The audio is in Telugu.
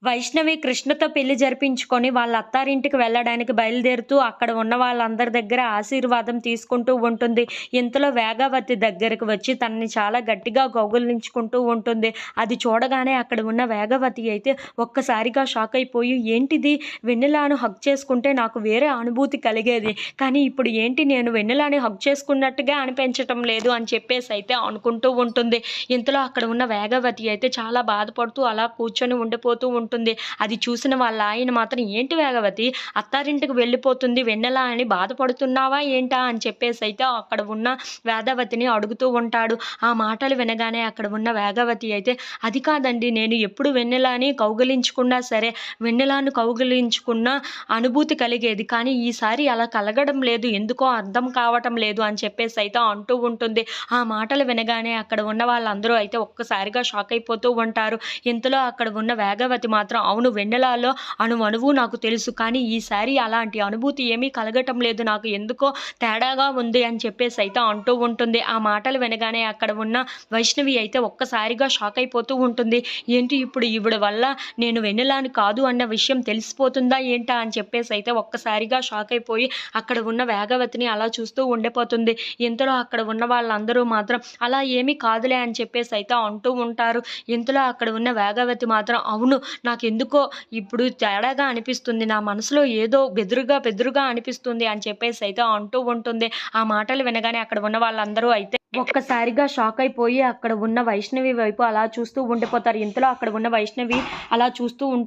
వైష్ణవి కృష్ణతో పెళ్లి జరిపించుకొని వాళ్ళ అత్తారింటికి వెళ్ళడానికి బయలుదేరుతూ అక్కడ ఉన్న వాళ్ళందరి దగ్గర ఆశీర్వాదం తీసుకుంటూ ఉంటుంది. ఇంతలో వేగావతి దగ్గరకు వచ్చి తనని చాలా గట్టిగా కౌగిలించుకుంటూ ఉంటుంది. అది చూడగానే అక్కడ ఉన్న వేగవతి అయితే ఒక్కసారిగా షాక్ అయిపోయి, ఏంటిది, వెన్నెలాను హగ్ చేసుకుంటే నాకు వేరే అనుభూతి కలిగేది, కానీ ఇప్పుడు ఏంటి నేను వెన్నెలాని హగ్ చేసుకున్నట్టుగా అనిపించటం లేదు అని చెప్పేసి అయితే అనుకుంటూ ఉంటుంది. ఇంతలో అక్కడ ఉన్న వేగవతి అయితే చాలా బాధపడుతూ అలా కూర్చొని ఉండిపోతూ ఉంటుంది. అది చూసిన వాళ్ళ ఆయన మాత్రం, ఏంటి వేగవతి, అత్తారింటికి వెళ్ళిపోతుంది వెన్నెల అని బాధపడుతున్నావా ఏంటా అని చెప్పేసి అయితే అక్కడ ఉన్న వేదవతిని అడుగుతూ ఉంటాడు. ఆ మాటలు వినగానే అక్కడ ఉన్న వేగవతి అయితే, అది కాదండి, నేను ఎప్పుడు వెన్నెలని కౌగిలించుకున్నా సరే, వెన్నెలాను కౌగిలించుకున్న అనుభూతి కలిగేది, కానీ ఈసారి అలా కలగడం లేదు, ఎందుకో అర్థం కావటం లేదు అని చెప్పేసి అయితే అంటూ ఉంటుంది. ఆ మాటలు వినగానే అక్కడ ఉన్న వాళ్ళందరూ అయితే ఒక్కసారిగా షాక్ అయిపోతూ ఉంటారు. ఇంతలో అక్కడ ఉన్న వేగవతి మాత్రం, అవును, వెన్నెలలో అణువణువు నాకు తెలుసు, కానీ ఈసారి అలాంటి అనుభూతి ఏమీ కలగటం లేదు, నాకు ఎందుకో తేడాగా ఉంది అని చెప్పేసి అయితే అంటూ ఉంటుంది. ఆ మాటలు వినగానే అక్కడ ఉన్న వైష్ణవి అయితే ఒక్కసారిగా షాక్ అయిపోతూ ఉంటుంది. ఏంటి, ఇప్పుడు ఈవిడ వల్ల నేను వెన్నెలాని కాదు అన్న విషయం తెలిసిపోతుందా ఏంటా అని చెప్పేసి అయితే ఒక్కసారిగా షాక్ అయిపోయి అక్కడ ఉన్న వేగవతిని అలా చూస్తూ ఉండిపోతుంది. ఇంతలో అక్కడ ఉన్న వాళ్ళందరూ మాత్రం, అలా ఏమీ కాదులే అని చెప్పేసి అయితే అంటూ ఉంటారు. ఇంతలో అక్కడ ఉన్న వేగవతి మాత్రం, అవును, నాకెందుకో ఇప్పుడు తేడాగా అనిపిస్తుంది, నా మనసులో ఏదో బెదురుగా అనిపిస్తుంది అని చెప్పేసి అయితే అంటూ ఉంటుంది. ఆ మాటలు వినగానే అక్కడ ఉన్న వాళ్ళందరూ అయితే ఒక్కసారిగా షాక్ అయిపోయి అక్కడ ఉన్న వైష్ణవి వైపు అలా చూస్తూ ఉండిపోతారు. ఇంతలో అక్కడ ఉన్న వైష్ణవి అలా చూస్తూ